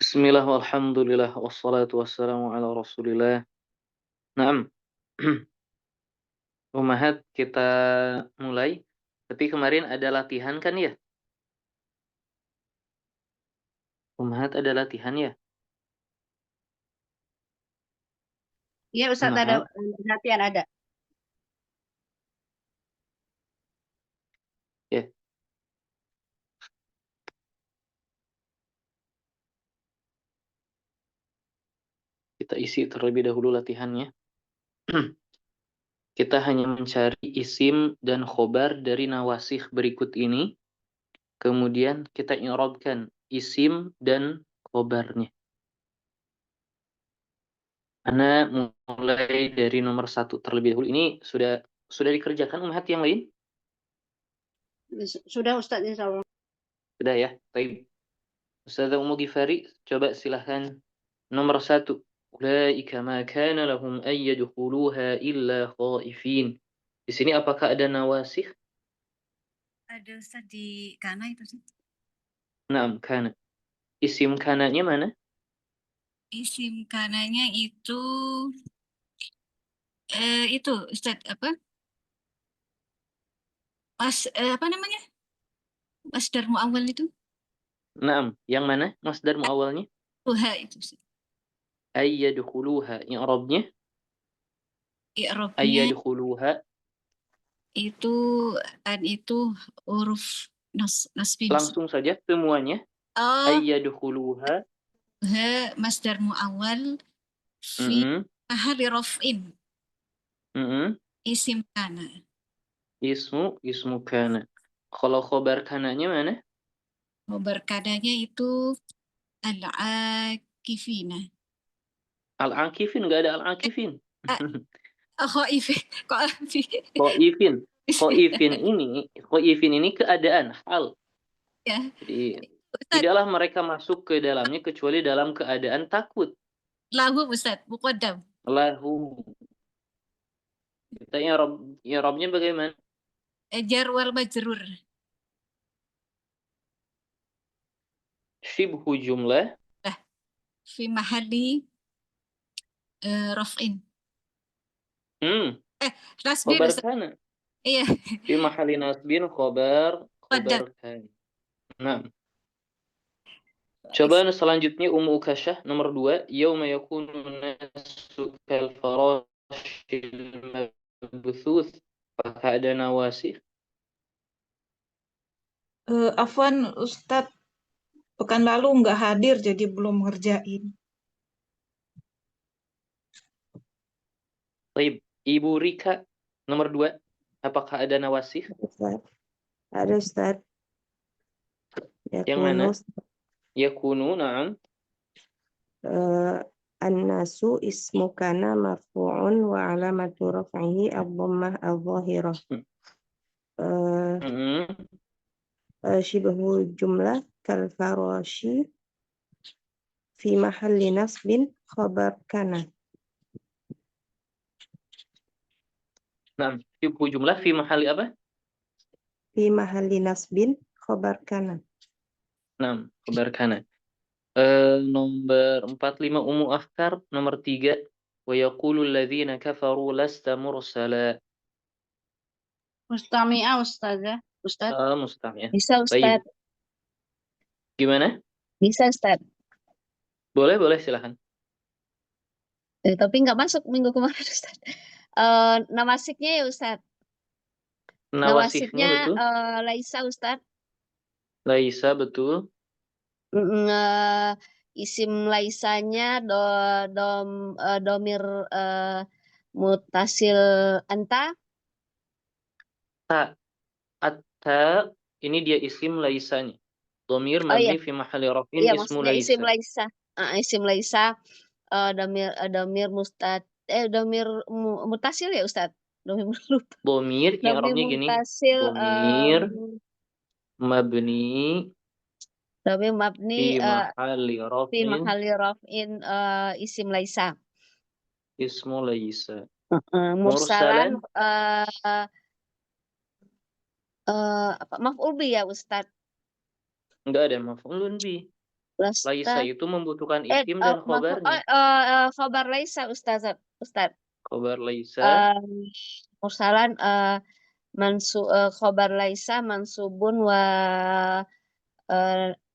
Bismillah walhamdulillah wassalatu wassalamu ala Rasulillah. Naam. Umahat kita mulai. Tapi kemarin ada latihan kan ya? Umahat ada latihan ya? Iya Ustaz, ada Umahat. latihan ada. Ya. Kita isi terlebih dahulu latihannya. Kita hanya mencari isim dan khobar dari nawasih berikut ini. Kemudian kita i'rabkan isim dan khobarnya. Ana mulai dari nomor 1 terlebih dahulu. Ini sudah dikerjakan umahat yang lain? Sudah Ustaz, insya Allah. Sudah ya. Baik. Ustazah Ummu Gifari, coba silahkan nomor 1. Ulaika ma kana lahum an yadkhuluha illa khaifin. Di sini apakah ada nawasih? Ada Ustaz di kana itu sih. Naam, kana. Isim kananya mana? Isim kananya itu Ustaz apa? Apa namanya? Masdar muawwal itu? Naam, yang mana masdar muawwalnya? Tuha itu Ustaz. Ay yadkhuluha. I'rabnya ay I'rabnya yadkhuluha. itu itu huruf nasbin. Langsung saja semuanya. Ay Oh, yadkhuluha. masdar muawwal fi Mm-mm. mahali raf'in. Mm-mm. Isim kana. Ismu kana. Kalau khobar kananya mana? Khobar kananya itu al-akifina. Al-akifin, nggak ada al-akifin. Ah, khaifin. Kok Khaifin. Khaifin ini keadaan, hal. ya, Jadi Ustaz, tidaklah mereka masuk ke dalamnya kecuali dalam keadaan takut. lahu Ustaz, muqaddam. Lahu. Kita i'rabnya bagaimana? Jar wal majrur. Shibhu jumlah. Nah, fi mahali raf'in. Hmm, Nasbin khobar Ustaz. kana. Iya, Fi mahali nasbin khobar muqaddam. kana. Nah, coba selanjutnya Ummu Ukashah nomor 2. Yauma yakunu nasu kal farashil mabthuth. Apakah ada nawasih? Afwan Ustadz, pekan lalu nggak hadir jadi belum ngerjain. Baik, Ibu Rika nomor 2. Apakah ada nawasih? Ustaz. Ada Ustaz. Yang mana? Yakunu Yakunu, na'am. An-nasu ismu kana marfu'un wa alamatu raf'ihi ad-dhammah adh-dhahirah. Mm-mm. Shibhu jumlah kal farashi fi mahalli nasbin khabar kana. Nah, Ibu jumlah fi mahali apa? Fi mahalli nasbin khabar kana. Nah, khabar kana. Nomor 45 Ummu Afkar, nomor 3. Wa yaqulu alladhina kafaru lasta mursala. Mustami'ah Ustazah. Ustaz. Mustami'. Bisa Ustaz. Baik. Gimana? Bisa Ustaz. Boleh silakan. Tapi nggak masuk minggu kemarin Ustaz. Nawasiknya ya Ustaz. Nawasihnya Nawasiknya betul. Laisa Ustaz. Laisa betul. Isim laisanya domir mutasil anta. Atta, ini dia isim laisanya. Dhamir Oh iya, mabni fi mahali rafin iya ismu maksudnya isim laisa. laisa. Isim laisa domir domir mutasil ya Ustaz. Domir lupa. Dhamir, Domir i'rabnya gini. mutasil Dhamir mabni domir mabni fi mahali fi rafin mahali raf'in isim laisa. ismu laisa. Mursalan Mursalan, apa maf'ul bi ya Ustaz? enggak ada maf'ulun bi. Laisa Lasta. itu membutuhkan isim dan khobarnya. Khobar laisa Ustaz. Khobar laisa Mursalan khobar laisa mansubun wa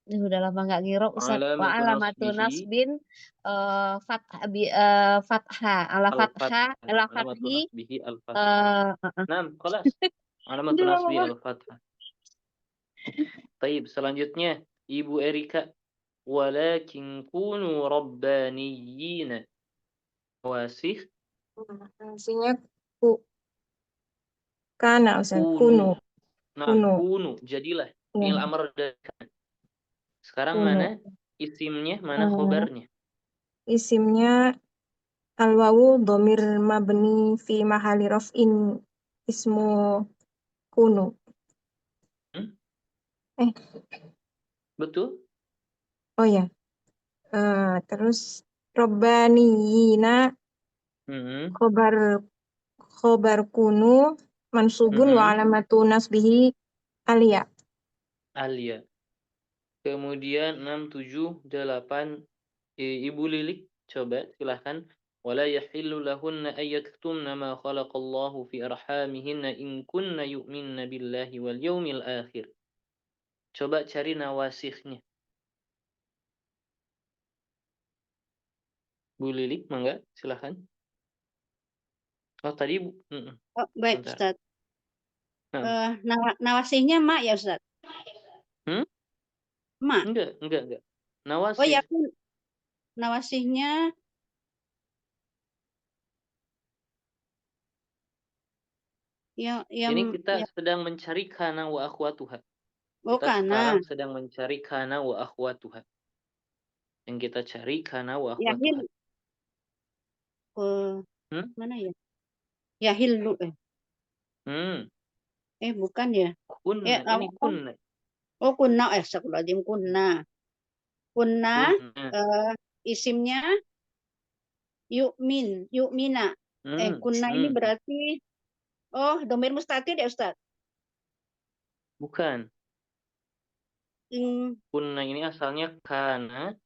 ini udah lama nggak ngiro Ustaz. Wa alamatu alamatu nasbihi nasbin fathah ala fathah al-fathah. ala Alamatu fathi nasbihi al-fathah. Naam, khalas. Alamatu udah lama nasbi banget. al-fathah. Taib, selanjutnya Ibu Erika. Walakin kunu rabbaniyina. Wasih Aslinya kana Ustaz. kunu. Kunu. Nah, Kunu. kunu, jadilah. Ya, Fi'il amr dan kana. Sekarang kunu. mana isimnya, mana Eh, khobarnya? Isimnya al-wawu dhamir mabni fi mahali raf'in ismu kunu. Hmm? Eh, Betul? oh ya. Terus robbaniyina Hmm. khobar kunu mansubun wa Hmm. alamatu nasbihi alia. Alia. Kemudian 6, 7, 8. Ibu Lilik, coba silahkan. Wala yahillu lahunna an yaktumna ma khalaqallahu fi arhamihinna in kunna yu'minna billahi wal yawmil akhir. Coba cari nawasihnya. Bu Lilik, mangga, silahkan. Oh, tadi Bu. Oh, baik Bentar. Ustaz. Nah. Nawasihnya mak ya Ustaz. Hmm? Mak. Enggak. Oh Nawasih. ya, nawasihnya Ini kita sedang mencari kana wa akhwatuha. Kita kana. sekarang sedang mencari kana wa akhwatuha. Yang kita cari kana wa akhwatuha. Mana ya? Yahillu. Bukan ya? Kunna, ini kunna. Oh, kunna. Astagfirullahaladzim, kunna. Kunna, isimnya yu'mina. Kunna ini berarti, dhamir mustatir ya Ustaz? Bukan. Kunna ini asalnya kana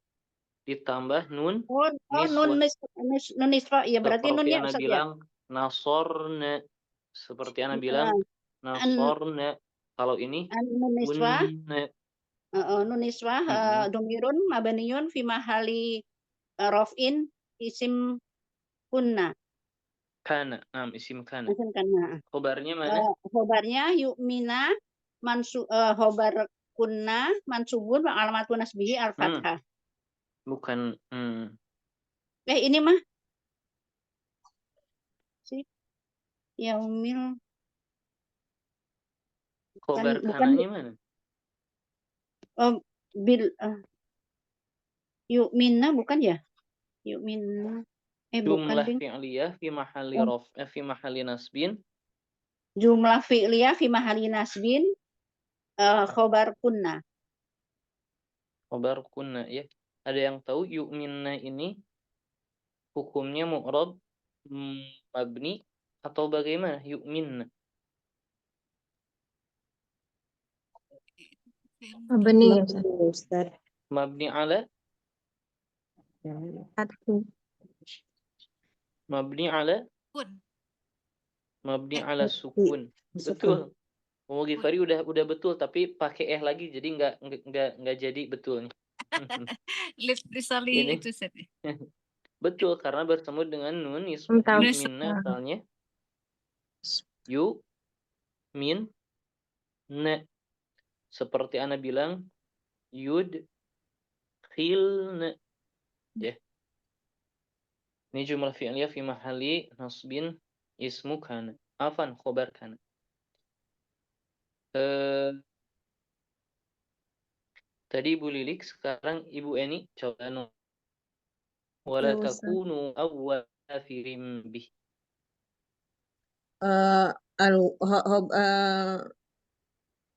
ditambah nun Nun nisra. Ya berarti nun seperti ya Ana Ustaz ya? bilang nasorna. Seperti Ana bilang nasorna. Kalau ini Nun nisra. kunna. Nun nisra dhamirun mabaniyun fi mahali raf'in isim kunna. Kana, isim kana. Isim kana. Khobarnya mana? Khobarnya yu'mina khobar kunna mansubun wa alamatun nasbihi al-fathah. Bukan. Ini mah yaumil Khobar bukan kananya mana? bil yu'mina bukan ya? Yu'mina bukan Jumlah ding. fi'liyah fi mahali nasbin. Jumlah fi'liyah fi mahali nasbin khobar kunna. Khobar kunna ya. Ada yang tahu yu'minna ini hukumnya mu'rab mabni atau bagaimana? Yu'minna. Mabni ya Ustaz. Mabni ala? Mabni ala? Mabni ala sukun. Betul. Ghifari udah betul tapi pakai lagi jadi nggak jadi betulnya. Ini itu betul karena bertemu dengan nun yu'minna asalnya min na. Seperti Ana bilang yudkhilna. Ya. Ini jumlah fi'liyah fi mahali nasbin ismu kana. Afan khobar kana. Tadi Ibu Lilik, sekarang Ibu Eni coba wala takunu awwal kafirin bih.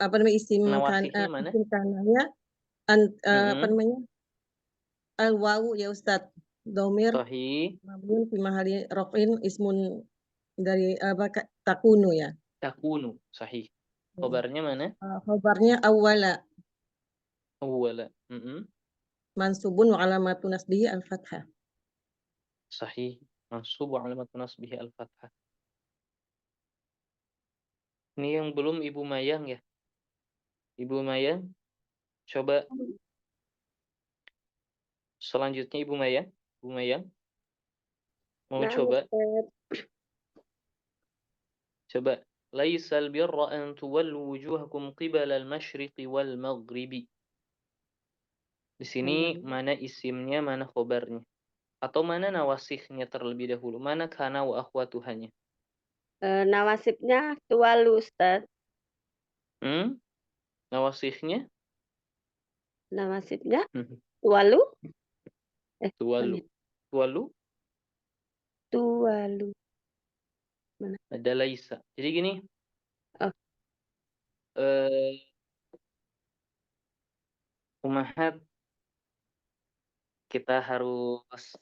Apa namanya isim Nawasihnya mana? isim kananya apa namanya al-wawu ya Ustaz. Domir Sahih. mabniun fi mahali raf'in ismun dari takunu ya. Takunu, sahih. Khobarnya mana? Khobarnya awwala. Awwala. mansubun wa alamatu nasbihi al-fathah. Sahih. Mansub wa alamat nasbihi al-fathah. Ini yang belum Ibu Mayang ya. Ibu Mayang, coba selanjutnya Ibu Mayang. Ibu Mayang, mau Na'am, coba? Ustaz. Coba. Laisal birra an tuwallu wujuhakum qibala al-masyriqi wal maghribi. Di sini mana isimnya, mana khobarnya? Atau mana nawasihnya terlebih dahulu? Mana kana wa akhwatuhanya? Nawasibnya tuwalu, Ustaz. Nawasihnya? Nawasibnya tuwalu. Tuwalu. Tuwalu? Tuwalu. Mana? Ada laisa. Jadi gini. Oh. Umahat, kita harus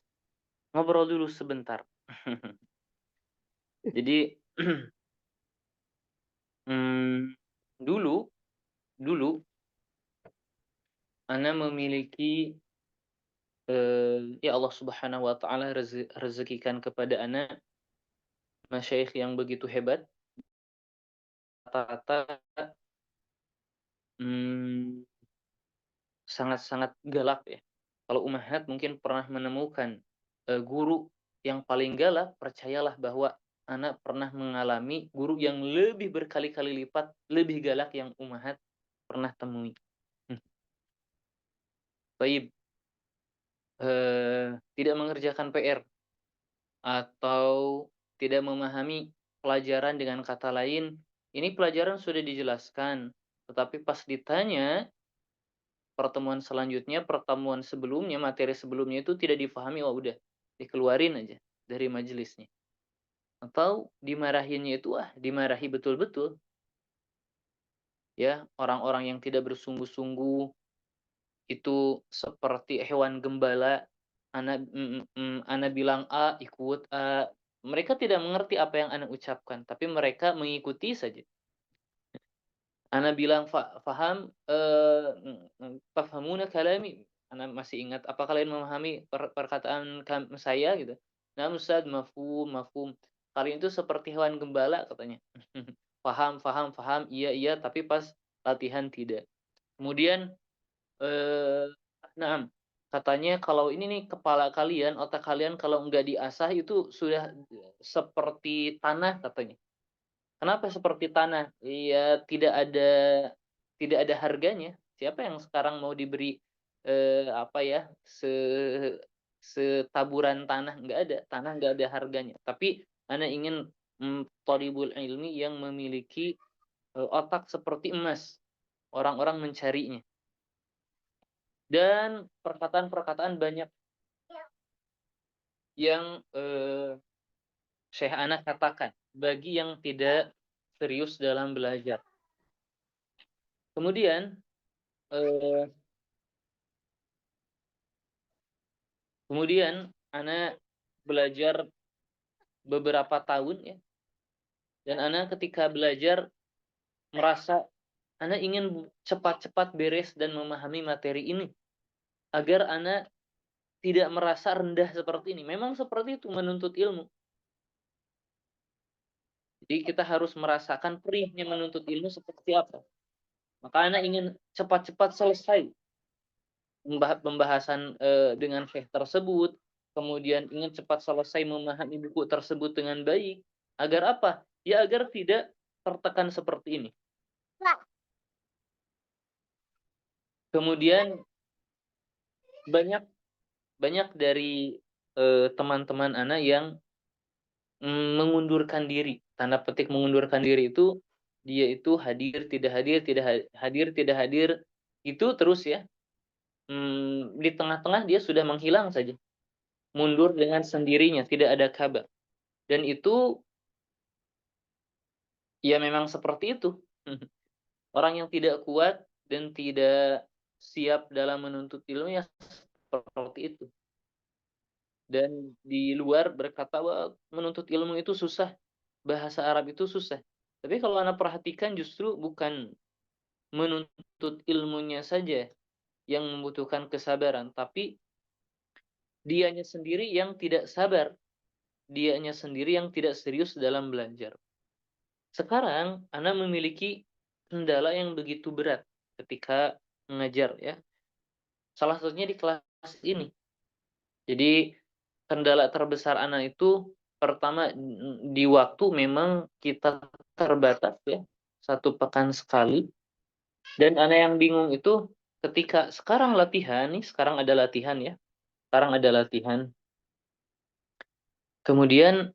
ngobrol dulu sebentar. Jadi dulu ana memiliki ya Allah Subhanahu wa taala rezekikan kepada ana masyayikh yang begitu hebat. Rata-rata sangat-sangat galak ya. Kalau Umahat mungkin pernah menemukan guru yang paling galak, percayalah bahwa anak pernah mengalami guru yang lebih berkali-kali lipat lebih galak yang Umahat pernah temui. Baik, tidak mengerjakan PR atau tidak memahami pelajaran, dengan kata lain, ini pelajaran sudah dijelaskan, tetapi pas ditanya pertemuan selanjutnya, pertemuan sebelumnya, materi sebelumnya itu tidak difahami, oh udah dikeluarin aja dari majelisnya. Atau dimarahinnya itu dimarahi betul-betul. Ya, orang-orang yang tidak bersungguh-sungguh itu seperti hewan gembala. Ana bilang A, ikut A. Mereka tidak mengerti apa yang ana ucapkan, tapi mereka mengikuti saja. Ana bilang faham, tafhamuna kalami. Ana masih ingat, apa kalian memahami perkataan saya gitu. Nah, Ustaz, mafhum. Kalian itu seperti hewan gembala katanya. Faham, iya, tapi pas latihan tidak. Kemudian katanya kalau ini nih kepala kalian, otak kalian kalau nggak diasah itu sudah seperti tanah katanya. Kenapa seperti tanah? Iya, tidak ada harganya. Siapa yang sekarang mau diberi setaburan tanah? Nggak ada. Tanah nggak ada harganya. Tapi ana ingin thalibul ilmi yang memiliki otak seperti emas. Orang-orang mencarinya. Dan perkataan-perkataan banyak yang Syekh Ana katakan bagi yang tidak serius dalam belajar. Kemudian Ana belajar beberapa tahun ya. Dan Ana ketika belajar merasa Ana ingin cepat-cepat beres dan memahami materi ini agar Ana tidak merasa rendah seperti ini. Memang seperti itu menuntut ilmu. Jadi kita harus merasakan perihnya menuntut ilmu seperti apa. Maka Ana ingin cepat-cepat selesai pembahasan dengan syekh tersebut, kemudian ingin cepat selesai memahami buku tersebut dengan baik. Agar apa? Ya agar tidak tertekan seperti ini. Kemudian banyak dari teman-teman Ana yang mengundurkan diri. Tanda petik mengundurkan diri itu dia itu hadir, tidak hadir, itu terus ya. Di tengah-tengah dia sudah menghilang saja. Mundur dengan sendirinya, tidak ada kabar. Dan itu ya memang seperti itu. Orang yang tidak kuat dan tidak siap dalam menuntut ilmu ya seperti itu. Dan di luar berkata bahwa menuntut ilmu itu susah, bahasa Arab itu susah. Tapi kalau Anda perhatikan justru bukan menuntut ilmunya saja yang membutuhkan kesabaran, tapi dianya sendiri yang tidak sabar, dianya sendiri yang tidak serius dalam belajar. Sekarang Ana memiliki kendala yang begitu berat ketika mengajar ya. Salah satunya di kelas ini. Jadi kendala terbesar Ana itu pertama di waktu memang kita terbatas ya, 1 pekan sekali. Dan Ana yang bingung itu ketika sekarang latihan nih, sekarang ada latihan ya. Sekarang ada latihan. Kemudian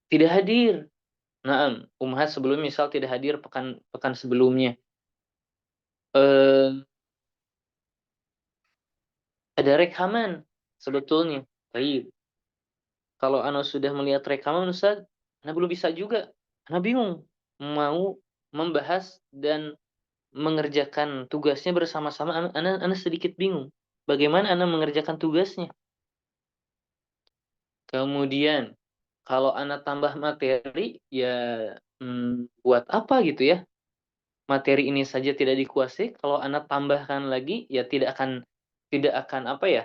tidak hadir. Nah, Ummahat sebelum misal tidak hadir pekan sebelumnya. Eh, ada rekaman sebetulnya. Baik. Kalau Ana sudah melihat rekaman, Ustaz, Ana belum bisa juga. Ana bingung mau membahas dan mengerjakan tugasnya bersama-sama. Ana sedikit bingung. Bagaimana Ana mengerjakan tugasnya? Kemudian kalau Ana tambah materi, ya buat apa gitu ya? Materi ini saja tidak dikuasai, kalau Ana tambahkan lagi, ya tidak akan apa ya?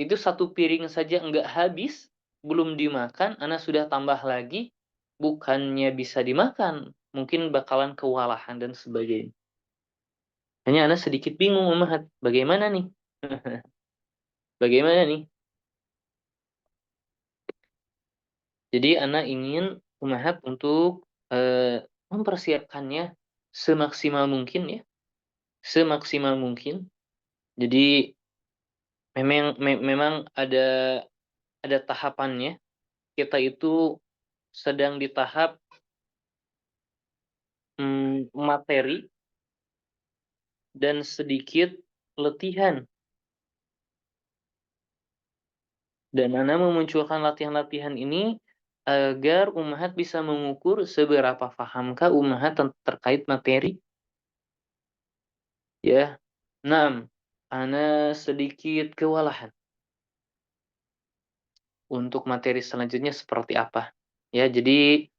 Itu 1 piring saja enggak habis, belum dimakan, Ana sudah tambah lagi, bukannya bisa dimakan, mungkin bakalan kewalahan dan sebagainya. Hanya Ana sedikit bingung, Ummahat, bagaimana nih? Bagaimana nih? Jadi Ana ingin Ummahat untuk mempersiapkannya semaksimal mungkin ya, semaksimal mungkin. Jadi memang ada tahapannya. Kita itu sedang di tahap materi dan sedikit latihan. Dan Ana memunculkan latihan-latihan ini agar Ummahat bisa mengukur seberapa pahamkah Ummahat terkait materi. Ya, Ana sedikit kewalahan untuk materi selanjutnya seperti apa. Ya, jadi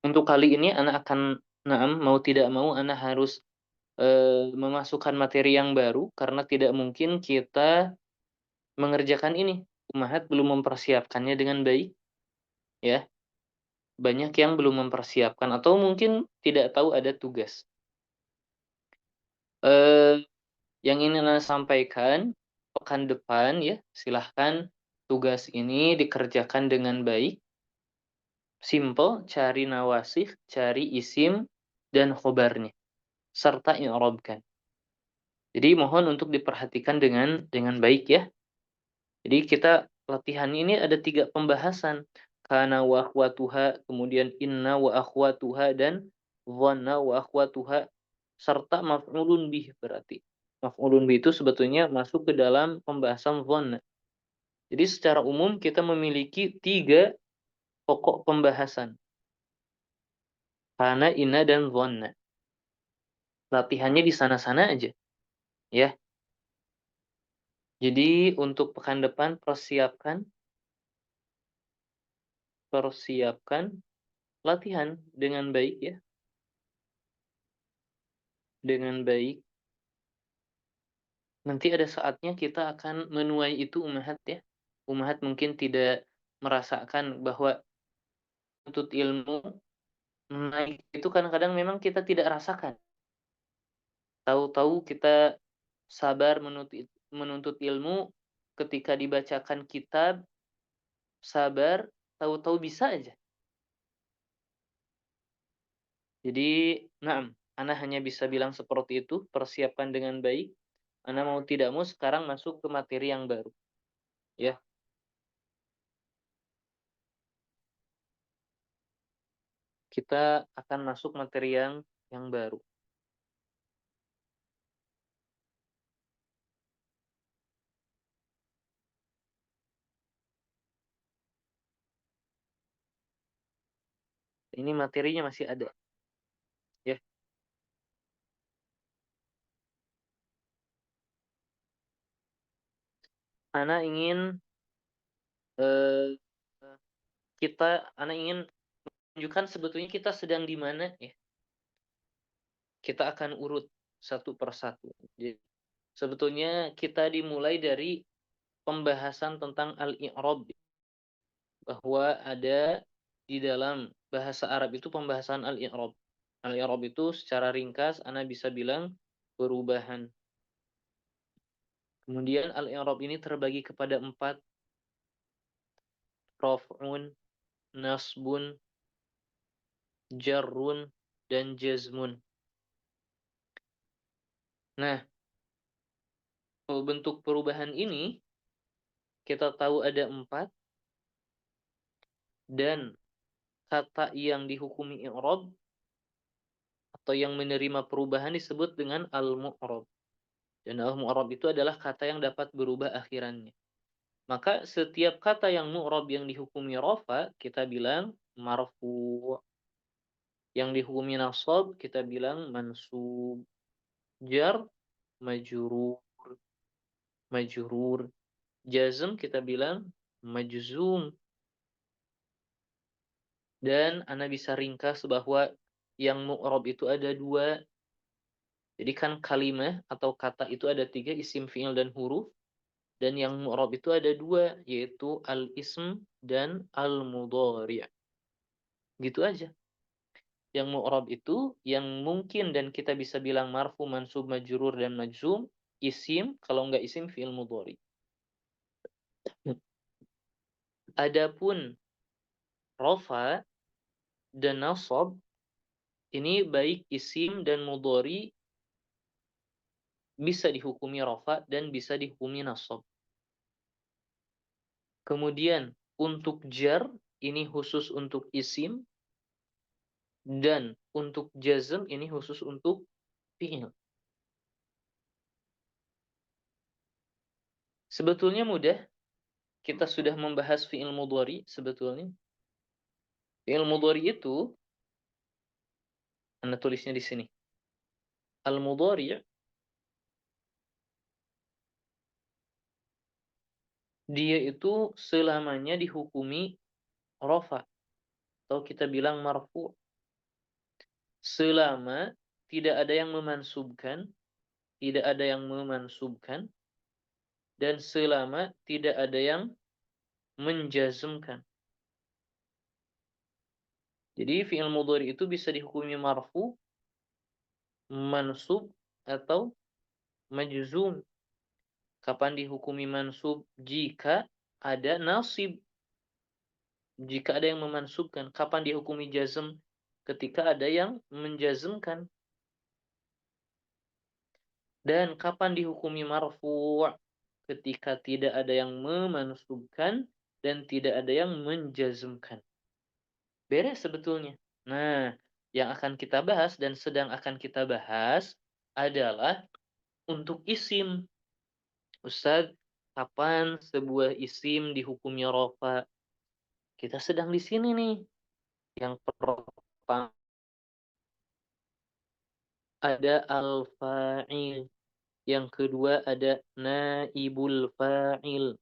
untuk kali ini Ana akan mau tidak mau Ana harus memasukkan materi yang baru karena tidak mungkin kita mengerjakan ini. Ummahat belum mempersiapkannya dengan baik, ya. Banyak yang belum mempersiapkan atau mungkin tidak tahu ada tugas. Yang ingin Ana sampaikan, pekan depan ya, silahkan tugas ini dikerjakan dengan baik. Simple, cari nawasih, cari isim dan khobarnya, serta i'rabkan. Jadi mohon untuk diperhatikan dengan baik ya. Jadi kita latihan ini ada 3 pembahasan. Kana wa akhwatuha, kemudian inna wa akhwatuha, dan dhanna wa akhwatuha, serta maf'ulun bih berarti. Maf'ulun bih itu sebetulnya masuk ke dalam pembahasan dhanna. Jadi secara umum kita memiliki 3 pokok pembahasan. Kana, inna, dan dhanna. Latihannya di sana-sana aja. Ya. Jadi untuk pekan depan persiapkan latihan dengan baik ya. Dengan baik. Nanti ada saatnya kita akan menuai itu Ummahat ya. Ummahat mungkin tidak merasakan bahwa menuntut ilmu naik itu kadang-kadang memang kita tidak rasakan. Tahu-tahu kita sabar menuntut ilmu, ketika dibacakan kitab, sabar, tahu-tahu bisa aja. Jadi, Ana hanya bisa bilang seperti itu, persiapkan dengan baik. Ana mau tidak mau sekarang masuk ke materi yang baru. Ya. Kita akan masuk materi yang baru. Ini materinya masih ada. Ya. Ana ingin Ana ingin menunjukkan sebetulnya kita sedang di mana ya. Kita akan urut satu persatu. Jadi, sebetulnya kita dimulai dari pembahasan tentang al-i'rab, bahwa ada di dalam bahasa Arab itu pembahasan al-i'rab. Al-i'rab itu secara ringkas ana bisa bilang perubahan. Kemudian al-i'rab ini terbagi kepada 4: raf'un, nasbun, jarrun, dan jazmun. Nah, bentuk perubahan ini kita tahu ada 4, dan kata yang dihukumi i'rab atau yang menerima perubahan disebut dengan al-mu'rab. Dan al-mu'rab itu adalah kata yang dapat berubah akhirannya. Maka setiap kata yang mu'rab yang dihukumi rafa, kita bilang marfu'. Yang dihukumi nasab, kita bilang mansub. Jar, majrur. Majrur. Jazm, kita bilang majzum. Dan ana bisa ringkas bahwa yang mu'rab itu ada 2. Jadi kan kalimah atau kata itu ada 3, isim, fi'il, dan huruf. Dan yang mu'rab itu ada 2, yaitu al-ism dan al-mudhari'. Gitu aja. Yang mu'rab itu yang mungkin dan kita bisa bilang marfu, mansub, majrur, dan majzum, isim, kalau enggak isim fi'il mudhari'. Adapun rafa dan nasab ini baik isim dan mudhari bisa dihukumi rafa dan bisa dihukumi nasab. Kemudian untuk jar ini khusus untuk isim, dan untuk jazm ini khusus untuk fi'il. Sebetulnya mudah. Kita sudah membahas fi'il mudhari sebetulnya. Fi'il mudhari itu, Anda tulisnya di sini. Al-mudhari' dia itu selamanya dihukumi rafa atau kita bilang marfu'. Selama tidak ada yang memansubkan, dan selama tidak ada yang menjazmkan. Jadi fi'il mudhari itu bisa dihukumi marfu, mansub, atau majzum. Kapan dihukumi mansub? Jika ada nasib. Jika ada yang memansubkan. Kapan dihukumi jazm? Ketika ada yang menjazmkan. Dan kapan dihukumi marfu'? Ketika tidak ada yang memansubkan dan tidak ada yang menjazmkan. Beres sebetulnya. Nah, yang akan kita bahas dan sedang akan kita bahas adalah untuk isim. Ustaz, kapan sebuah isim dihukumi rafa? Kita sedang di sini nih. Yang pertama ada al-fa'il. Yang kedua ada naibul fa'il.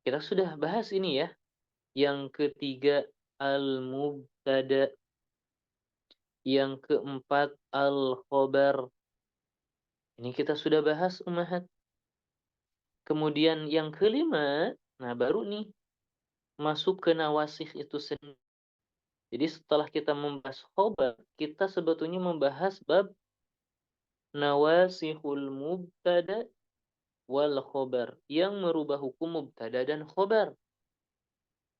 Kita sudah bahas ini ya. Yang ketiga al-mubtada. Yang keempat al-khobar. Ini kita sudah bahas ummahat. Kemudian yang kelima, nah baru nih masuk ke nawasikh itu sendiri. Jadi setelah kita membahas khobar, kita sebetulnya membahas bab nawasikhul mubtada wal khobar, yang merubah hukum mubtada dan khobar.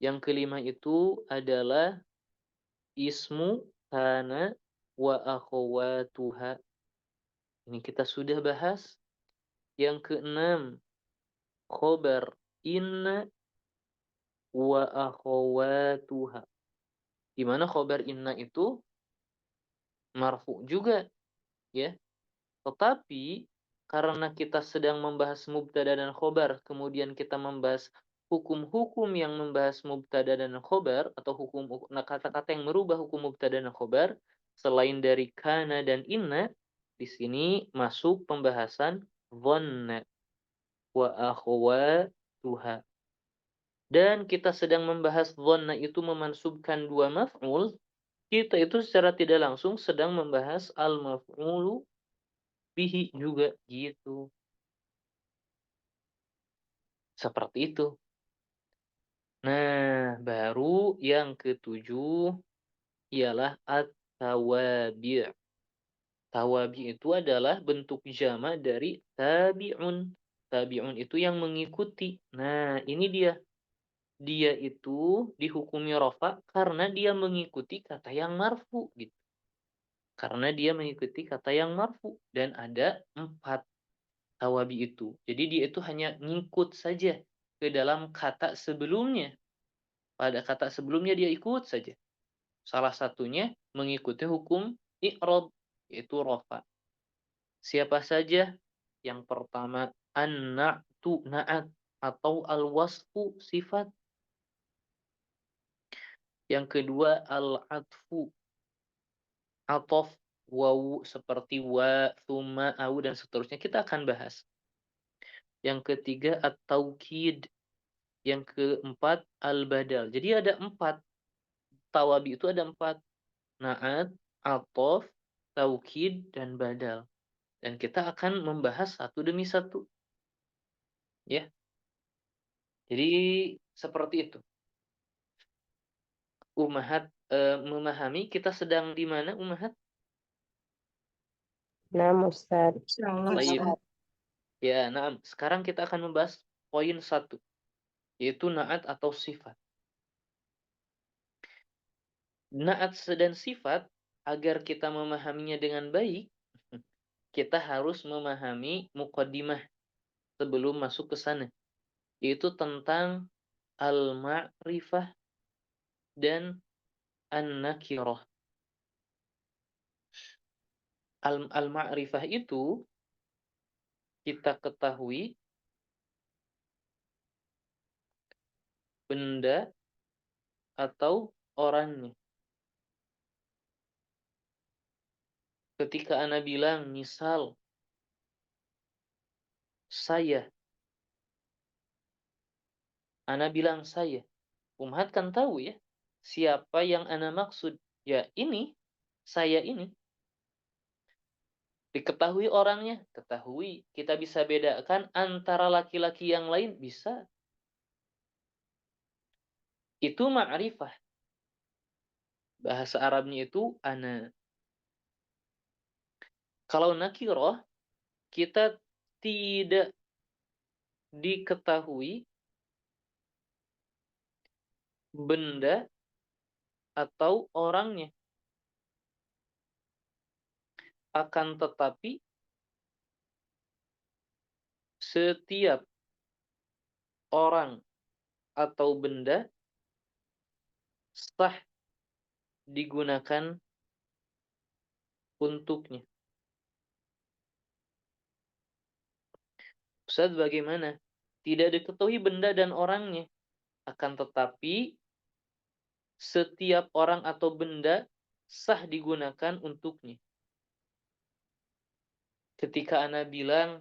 Yang kelima itu adalah ismu kana wa akhawatuha. Ini kita sudah bahas. Yang keenam, khobar inna wa akhawatuha. Di mana khobar inna itu marfu juga, ya. Tetapi karena kita sedang membahas mubtada dan khobar, kemudian kita membahas hukum-hukum yang membahas mubtada dan khobar, atau hukum kata-kata yang merubah hukum mubtada dan khobar selain dari kana dan inna, di sini masuk pembahasan dhanna wa akhawatuha. Dan kita sedang membahas dhanna itu memansubkan 2 maf'ul, kita itu secara tidak langsung sedang membahas al-maf'ulu bihi juga gitu. Seperti itu. Nah, baru yang ketujuh ialah at-tawabi'. Tawabi' itu adalah bentuk jama dari tabi'un. Tabi'un itu yang mengikuti. Nah, ini dia. Dia itu dihukumi rafa karena dia mengikuti kata yang marfu gitu. Karena dia mengikuti kata yang marfu dan ada 4 tawabi itu. Jadi dia itu hanya ngikut saja ke dalam kata sebelumnya. Pada kata sebelumnya dia ikut saja. Salah satunya mengikuti hukum i'rab yaitu rafa. Siapa saja? Yang pertama an-na'tu na'at atau al-wasfu sifat. Yang kedua al-atfu atof wawu seperti wa, thumma, au dan seterusnya kita akan bahas. Yang ketiga at-taukid. Yang keempat al-badal. Jadi ada 4. Tawabi itu ada 4. Na'at, atof, taukid, dan badal. Dan kita akan membahas satu demi satu. Ya. Jadi seperti itu. Ummahat memahami kita sedang di mana Ummahat? Nah, Ustaz. Insyaallah. Baik. Ya, nah, sekarang kita akan membahas poin 1, yaitu na'at atau sifat. Na'at dan sifat, agar kita memahaminya dengan baik, kita harus memahami muqaddimah sebelum masuk ke sana, yaitu tentang al-ma'rifah dan an-nakirah. Al-ma'rifah itu kita ketahui benda atau orangnya. Ketika Ana bilang, misal, saya. Ana bilang saya. Ummahat kan tahu ya, siapa yang Ana maksud. Ya ini, saya ini. Diketahui orangnya, ketahui. Kita bisa bedakan antara laki-laki yang lain, bisa. Itu ma'rifah. Bahasa Arabnya itu ana. Kalau nakirah, kita tidak diketahui benda atau orangnya. Akan tetapi, setiap orang atau benda sah digunakan untuknya. Ustaz, bagaimana? Tidak diketahui benda dan orangnya. Akan tetapi, setiap orang atau benda sah digunakan untuknya. Ketika Ana bilang,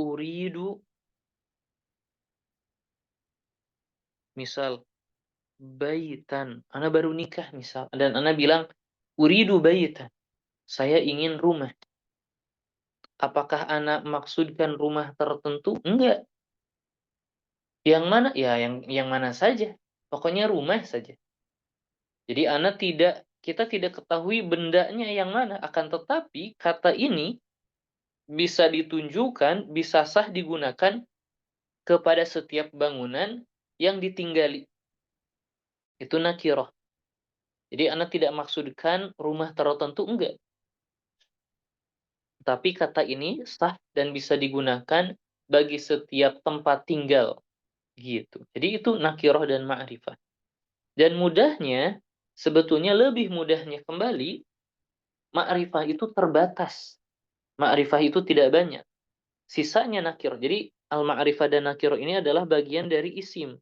uridu, misal, baitan. Ana baru nikah, misal. Dan Ana bilang, uridu baitan. Saya ingin rumah. Apakah Ana maksudkan rumah tertentu? Enggak. Yang mana? Ya, yang mana saja. Pokoknya rumah saja. Jadi kita tidak ketahui bendanya yang mana. Akan tetapi kata ini bisa ditunjukkan, bisa sah digunakan kepada setiap bangunan yang ditinggali. Itu nakirah. Jadi Anda tidak maksudkan rumah tertentu, enggak. Tapi kata ini sah dan bisa digunakan bagi setiap tempat tinggal. Gitu. Jadi itu nakirah dan ma'rifah. Dan mudahnya, sebetulnya lebih mudahnya kembali, ma'rifah itu terbatas. Ma'rifah itu tidak banyak. Sisanya nakirah. Jadi al-ma'rifah dan nakirah ini adalah bagian dari isim.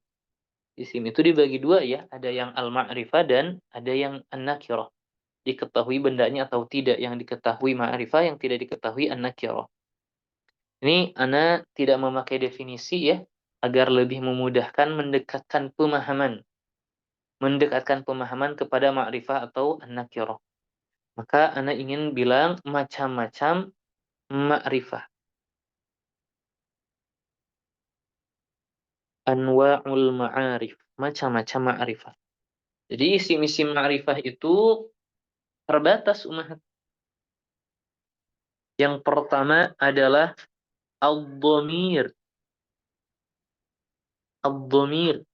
Isim itu dibagi dua ya. Ada yang al-ma'rifah dan ada yang an-nakirah. Diketahui bendanya atau tidak. Yang diketahui ma'rifah, yang tidak diketahui an-nakirah. Ini Ana tidak memakai definisi ya. agar lebih memudahkan mendekatkan pemahaman kepada ma'rifah atau an-nakirah. Maka ana ingin bilang macam-macam ma'rifah. Anwa'ul ma'arif, macam-macam ma'rifah. Jadi isim-isim ma'rifah itu terbatas umat. Yang pertama adalah ad-dhamir. Ad-dhamir.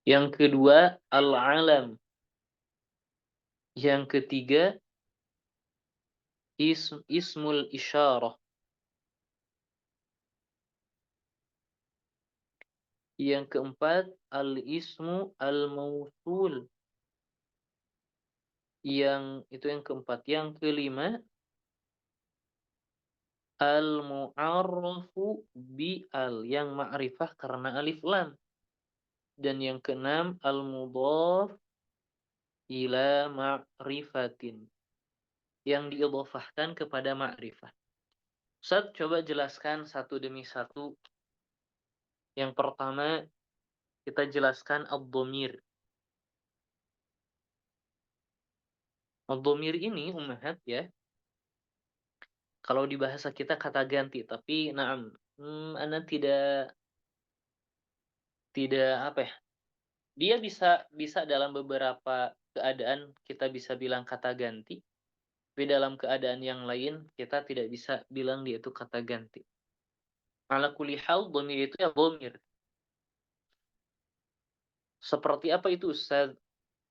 Yang kedua al-alam. Yang ketiga ismul isyarah. Yang keempat al-ismu al-mausul. Yang keempat. Yang kelima al-mu'arrafu bi-al, yang ma'rifah karena alif lam. Dan yang keenam al-mudhaf ila ma'rifatin, yang diidhafahkan kepada ma'rifah. Ustaz, coba jelaskan satu demi satu. Yang pertama, kita jelaskan ad-dhamir. Ad-dhamir ini ummahat ya, kalau di bahasa kita kata ganti, tapi ana tidak apa ya? Dia bisa dalam beberapa keadaan kita bisa bilang kata ganti, tapi dalam keadaan yang lain kita tidak bisa bilang dia itu kata ganti. Ala kulli hal, dhamir itu ya dhamir. Seperti apa itu Ustaz?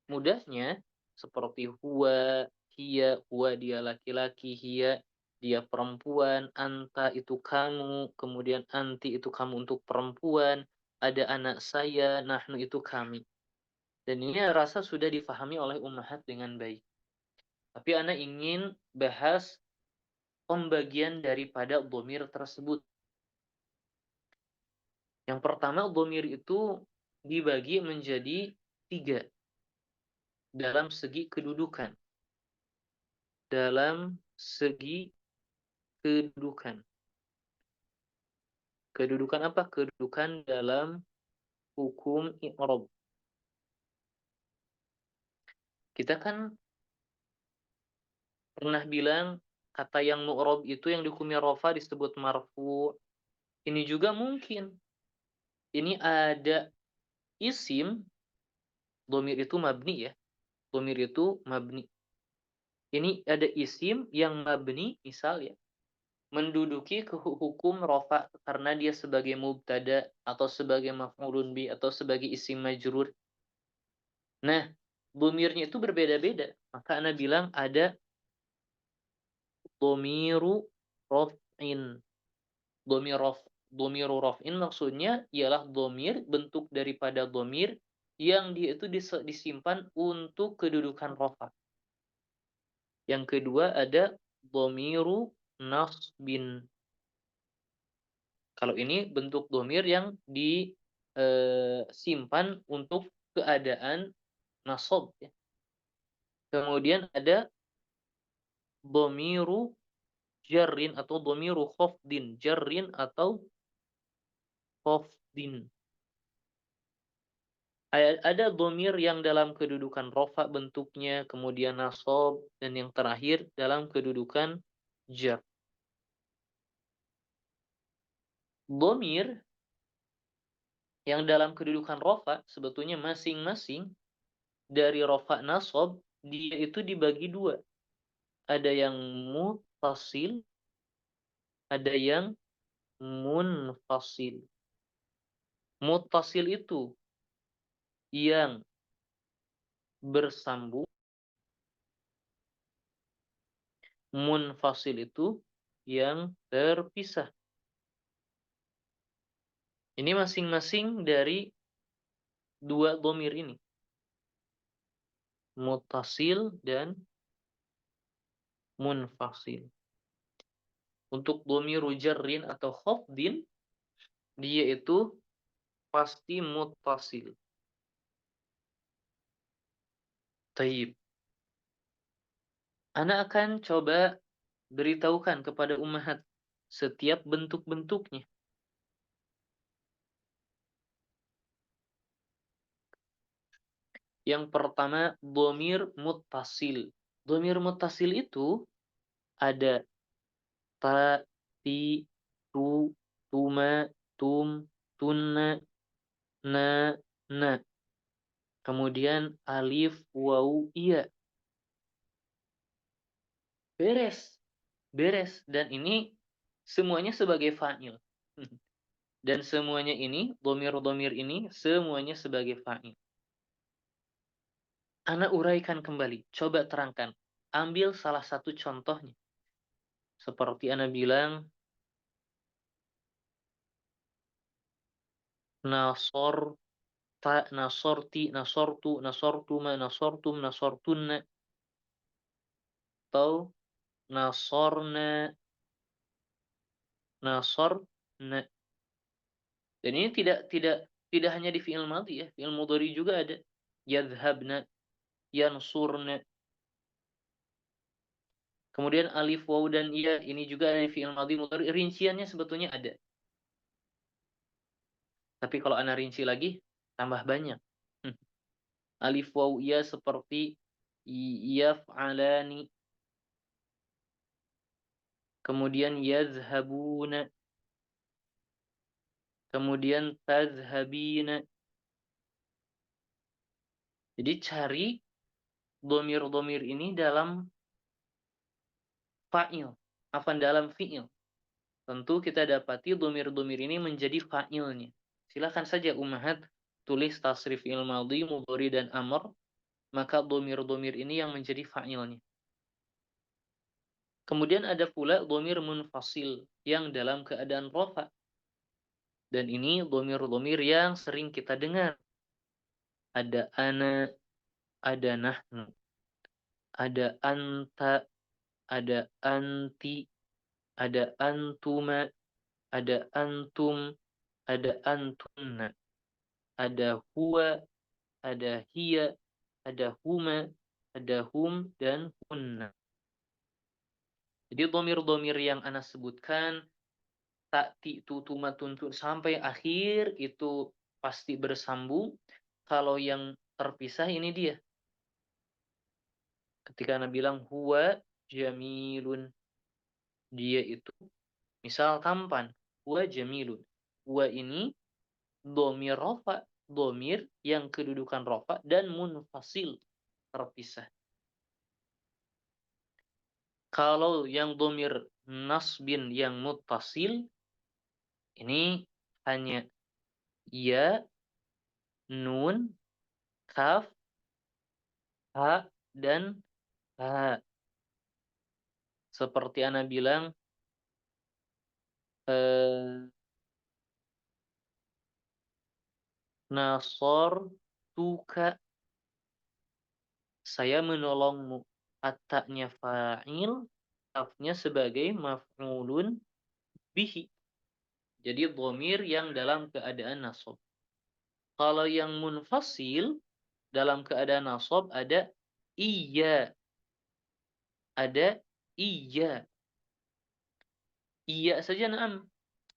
Mudahnya seperti huwa, hiya, huwa dia laki-laki, hiya dia perempuan, anta itu kamu, kemudian anti itu kamu untuk perempuan, ada anak saya, nahnu itu kami. Dan ini rasa sudah difahami oleh ummahat dengan baik. Tapi ana ingin bahas pembagian daripada dhamir tersebut. Yang pertama, dhamir itu dibagi menjadi 3 dalam segi kedudukan. Dalam segi kedudukan. Kedudukan apa? Kedudukan dalam hukum i'rab. Kita kan pernah bilang kata yang mu'rab itu yang dihukumi rafa disebut marfu. Ini juga mungkin. Ini ada isim, dhamir itu mabni ya. Dhamir itu mabni. Ini ada isim yang mabni, misal ya, menduduki ke hukum rafa karena dia sebagai mubtada atau sebagai maf'ulun bi atau sebagai isim majrur. Nah, dhamirnya itu berbeda-beda. Maka ana bilang ada dhamiru raf'in. Dhamiru raf'in maksudnya ialah dhamir, bentuk daripada dhamir yang dia itu disimpan untuk kedudukan rafa. Yang kedua ada dhamiru nasbin. Kalau ini bentuk dhamir yang disimpan untuk keadaan nasab ya. Kemudian ada dhamiru jarrin atau dhamiru khafdin, jarrin atau khafdin. Ada dhamir yang dalam kedudukan rafa bentuknya, kemudian nasab, dan yang terakhir dalam kedudukan jar. Dhamir yang dalam kedudukan rafa sebetulnya masing-masing dari rafa nasab dia itu dibagi 2. Ada yang muttasil, ada yang munfasil. Muttasil itu yang bersambung, munfasil itu yang terpisah. Ini masing-masing dari 2 dhamir ini. Muttasil dan munfasil. Untuk dhamiru jarrin atau khafdin, dia itu pasti muttasil. Taib. Ana akan coba beritahukan kepada ummahat setiap bentuk-bentuknya. Yang pertama, dhamir muttasil. Dhamir muttasil itu ada ta, ti, tu, tuma, tum, tunna, na, na. Kemudian alif, waw, iya. Beres. Beres. Dan ini semuanya sebagai fa'il. Dan semuanya ini, dhamir-dhamir ini, semuanya sebagai fa'il. Ana uraikan kembali. Coba terangkan. Ambil salah satu contohnya. Seperti Ana bilang, nasor, ta, nasorti, nasortu, nasortuma, nasortum, nasortunna. Atau nasorna, nasorna. Dan ini tidak hanya di fi'il madhi ya. Fi'il mudhari juga ada. Yadhhabna, yansurna. Kemudian alif, waw, dan iya. Ini juga ada di fi'il madhi mudhari. Rinciannya sebetulnya ada. Tapi kalau ana rinci lagi, tambah banyak. Alif, waw, iya seperti yaf'alani. Kemudian yadhhabuna. Kemudian tadhhabina. Jadi cari dhamir-dhamir ini dalam fa'il. Afan dalam fi'il. Tentu kita dapati dhamir-dhamir ini menjadi fa'ilnya. Silakan saja ummahat tulis tasrif fi'il madhi, mudhari, dan amr. Maka dhamir-dhamir ini yang menjadi fa'ilnya. Kemudian ada pula dhamir munfasil yang dalam keadaan rafa. Dan ini dhamir-dhamir yang sering kita dengar. Ada ana, ada nahnu, ada anta, ada anti, ada antuma, ada antum, ada antunna, ada huwa, ada hiya, ada huma, ada hum, dan hunna. Jadi dhamir-dhamir yang ana sebutkan, ta'ti, tutuma, tuntun, sampai akhir itu pasti bersambung. Kalau yang terpisah ini dia. Ketika ana bilang huwa jamilun, dia itu misal tampan. Huwa jamilun. Huwa ini dhamir rafa, dhamir yang kedudukan rafa dan munfasil, terpisah. Kalau yang dhamir nasbin yang muttasil, ini hanya ya, nun, kaf, ha, dan ha. Seperti ana bilang, nasor tuka, saya menolongmu. At-ta'nya fa'il, kafnya sebagai maf'ulun bihi. Jadi dhamir yang dalam keadaan nasab. Kalau yang munfasil dalam keadaan nasab ada iya. Ada iya. Iya saja, na'am.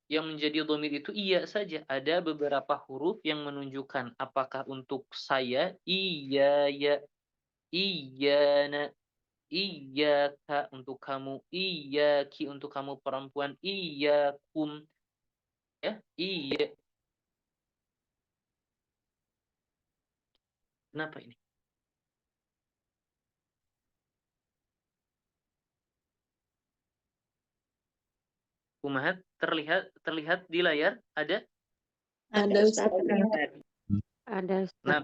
Yang menjadi dhamir itu iya saja. Ada beberapa huruf yang menunjukkan apakah untuk saya, iya, ya, iyana, iyyaka untuk kamu, iyyaki untuk kamu perempuan, iyyakum, ya, iya. Kenapa ini? Umahat terlihat di layar ada? Ada Ustaz. Ada Ustaz. Nah,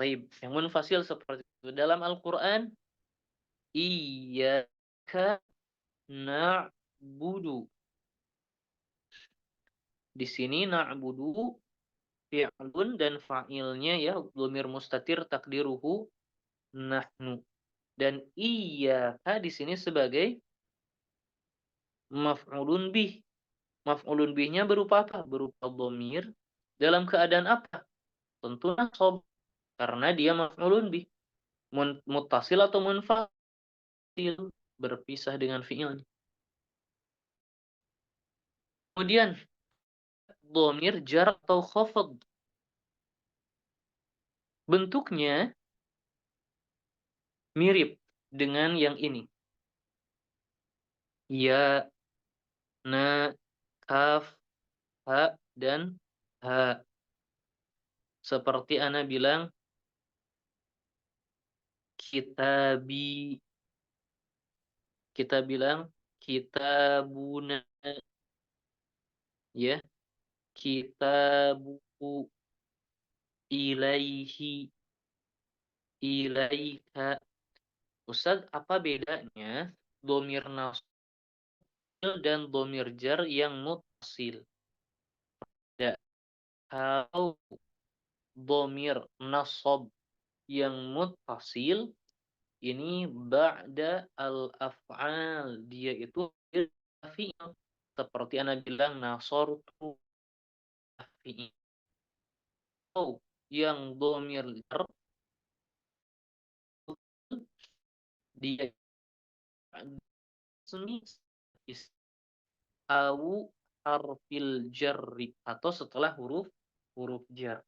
baik. Yang munfasil seperti itu dalam Al-Qur'an, iyyaka na'budu. Di sini na'budu fi'lun dan fa'ilnya ya dhamir mustatir takdiruhu nahnu. Dan iyyaka di sini sebagai maf'ulun bih. Maf'ulun bihnya berupa apa? Berupa dhamir dalam keadaan apa? Tentu nasab karena dia maf'ulun bih. Muttasil atau munfasil, berpisah dengan fi'ilnya. Kemudian dhamir jar atau khafad. bentuknya mirip dengan yang ini. Ya, na, kaf, ha, dan ha. Seperti ana bilang, kitabi. Kita bilang, kitabuna. Ya, kitabu, ilaihi, ilaika. Ustaz, apa bedanya domir nasab dan domir jar yang mutasil? Ya, kalau domir nasab yang mutasil ini ba'da al-af'al, dia itu fi'il. Seperti ana bilang nasartu, fi'il. Oh, yang domir jar dia semi au harfil jarri, atau setelah huruf jar.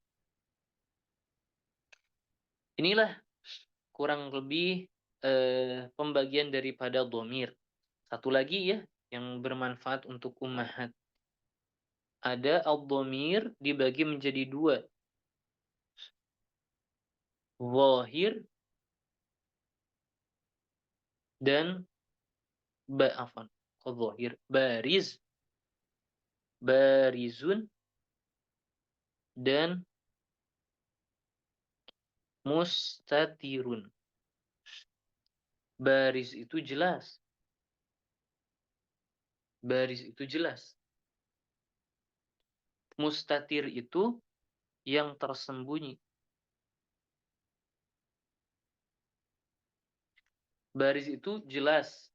Inilah kurang lebih pembagian daripada domir. Satu lagi ya yang bermanfaat untuk ummahat. Ada al-domir dibagi menjadi dua. Zahir dan zahir. Bariz, barizun, dan mustatirun. Baris itu jelas. Baris itu jelas. Mustatir itu yang tersembunyi. Baris itu jelas,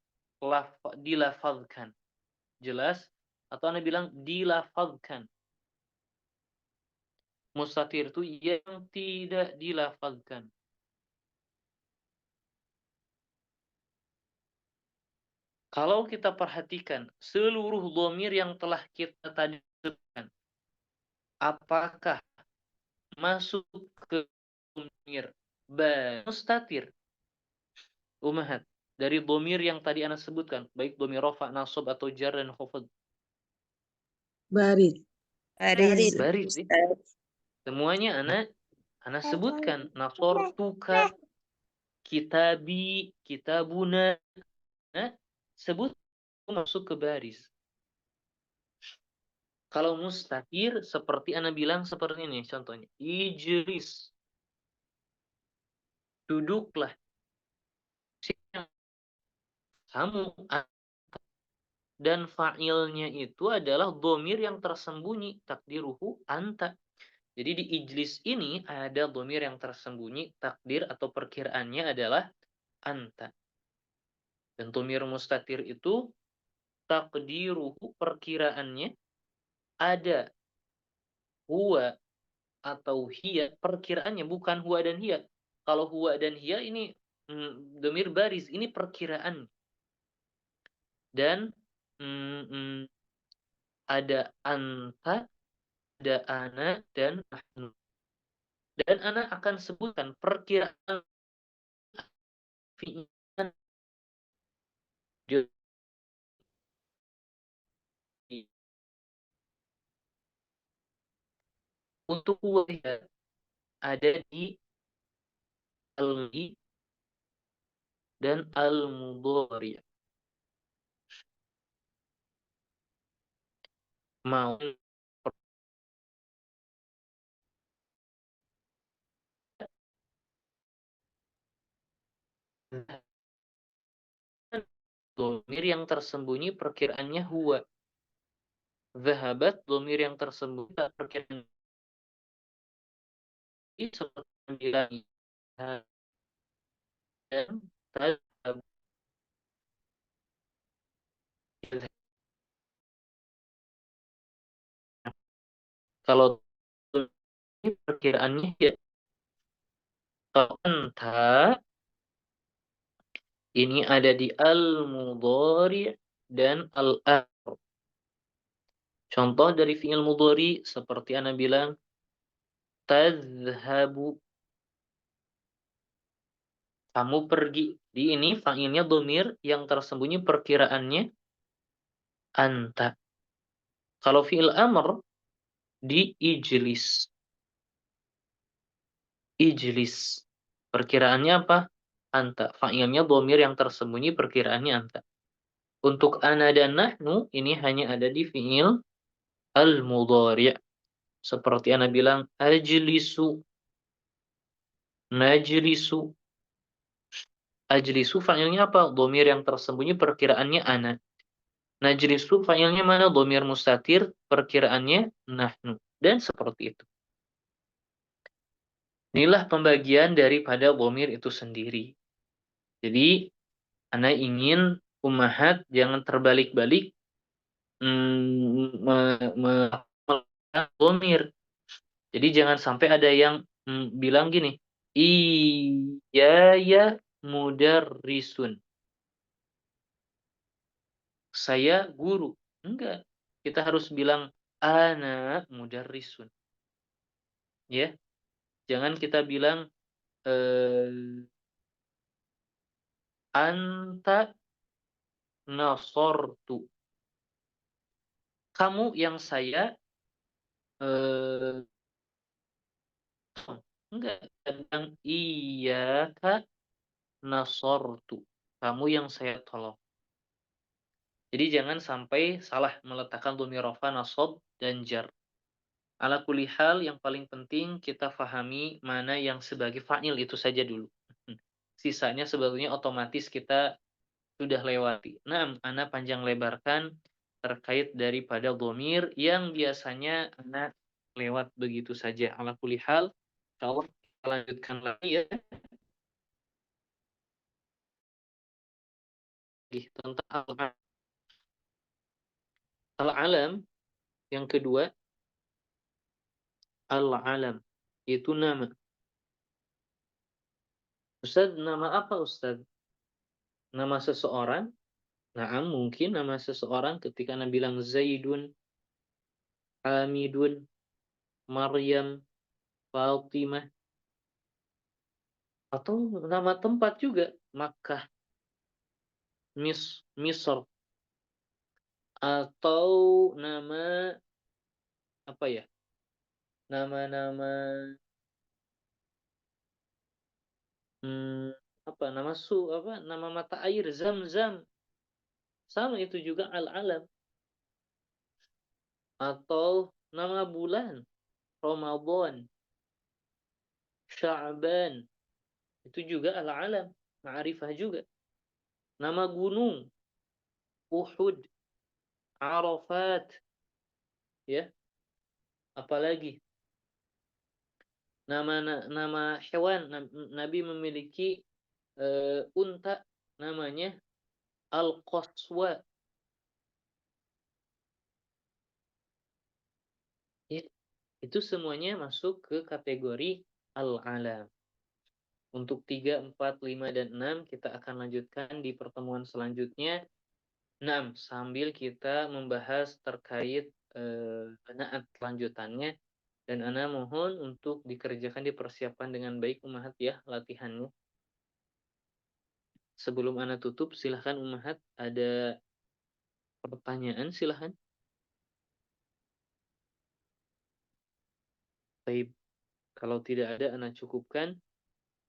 dilafazkan. Jelas, atau Anda bilang dilafazkan. Mustatir itu yang tidak dilafazkan. Kalau kita perhatikan seluruh dhamir yang telah kita tadi sebutkan, apakah masuk ke dhamir mustatir? Umahat, dari dhamir yang tadi Anda sebutkan, baik dhamir rafa, nasab, atau jar dan khafad. Baris. Baris. Baris. Semuanya Ana sebutkan. Nasortuka, kitabi, kitabuna. Nah, sebut masuk ke baris. Kalau mustatir, seperti Ana bilang seperti ini contohnya. Ijlis. Duduklah. Kamu. Dan fa'ilnya itu adalah dhamir yang tersembunyi. Takdiruhu anta. Jadi di ijlis ini ada dhamir yang tersembunyi. Takdir atau perkiraannya adalah anta. Dan dhamir mustatir itu takdiruhu, perkiraannya ada huwa atau hiya, perkiraannya bukan huwa dan hiya. Kalau huwa dan hiya ini dhamir baris, ini perkiraan. Dan ada anta, ada ana, dan nahnu. Dan ana akan sebutkan perkiraan fi'il untuk huwa ada di al-madi dan al-mudhari. Mau dhamir yang tersembunyi perkiraannya huwa. Zahabat, dhamir yang tersembunyi perkiraan seperti yang bilang dan tadhab. Kalau ini perkiraannya ya, kalau anta ini ada di al-mudhari dan al-amr. Contoh dari fi'il mudhari seperti ana bilang tadhhabu, Kamu pergi. Di ini fa'ilnya dhamir yang tersembunyi perkiraannya anta. Kalau fi'il amr di ijlis. Ijlis. Perkiraannya apa? Anta. Fa'ilnya dhamir yang tersembunyi perkiraannya anta. Untuk ana dan nahnu ini hanya ada di fi'il al-mudhari'. Seperti ana bilang ajlisu, najlisu. Ajlisu fa'ilnya apa? Dhamir yang tersembunyi perkiraannya ana. Najlisu fa'ilnya mana? Dhamir mustatir perkiraannya nahnu. Dan seperti itu. Inilah pembagian daripada dhamir itu sendiri. Jadi ana ingin ummahat jangan terbalik-balik dhamir. Jadi jangan sampai ada yang bilang gini, iyaya mudarrisun. Saya guru. Enggak. Kita harus bilang ana mudarrisun. Ya. Jangan kita bilang anta nasortu. Kamu yang saya enggak. Bilang iyyaka nasortu. Kamu yang saya tolong. Jadi jangan sampai salah meletakkan dhamir rafa, nasab, dan jar. Ala kulli hal yang paling penting kita fahami mana yang sebagai fa'il itu saja dulu. Sisanya sebetulnya otomatis kita sudah lewati. Nah, ana panjang lebarkan terkait daripada dhamir yang biasanya ana lewat begitu saja. Ala kulli hal, insyaallah kita lanjutkan lagi ya. Tentang al-alam yang kedua, al-alam itu nama. Ustaz, nama apa Ustaz? Nama seseorang? Nah, mungkin nama seseorang ketika Anda bilang Zaidun, Hamidun, Maryam, Fatimah, atau nama tempat juga, Makkah, Misr, atau nama apa ya? Nama-nama apa? Nama mata air Zam-Zam. Sama itu juga al-alam. Atau nama bulan Ramadan, Sya'ban. Itu juga al-alam, ma'rifah juga. Nama gunung Uhud, Arafat, ya. Apalagi nama hewan Nabi memiliki unta namanya Al-Qaswa. Ya, itu semuanya masuk ke kategori al-alam. Untuk 3, 4, 5, dan 6 kita akan lanjutkan di pertemuan selanjutnya. 6 sambil kita membahas terkait naat lanjutannya. Dan ana mohon untuk dikerjakan, dipersiapkan dengan baik ummahat ya latihannya. Sebelum ana tutup, silahkan ummahat ada pertanyaan silahkan. Baik, kalau tidak ada ana cukupkan.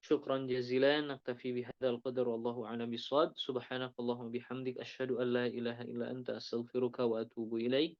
Syukran jazilan, naktafi bihadzal qadar wallahu a'lam bissawab. Subhanakallahumma bihamdik asyhadu an la ilaha illa anta astaghfiruka wa atubu ilaik.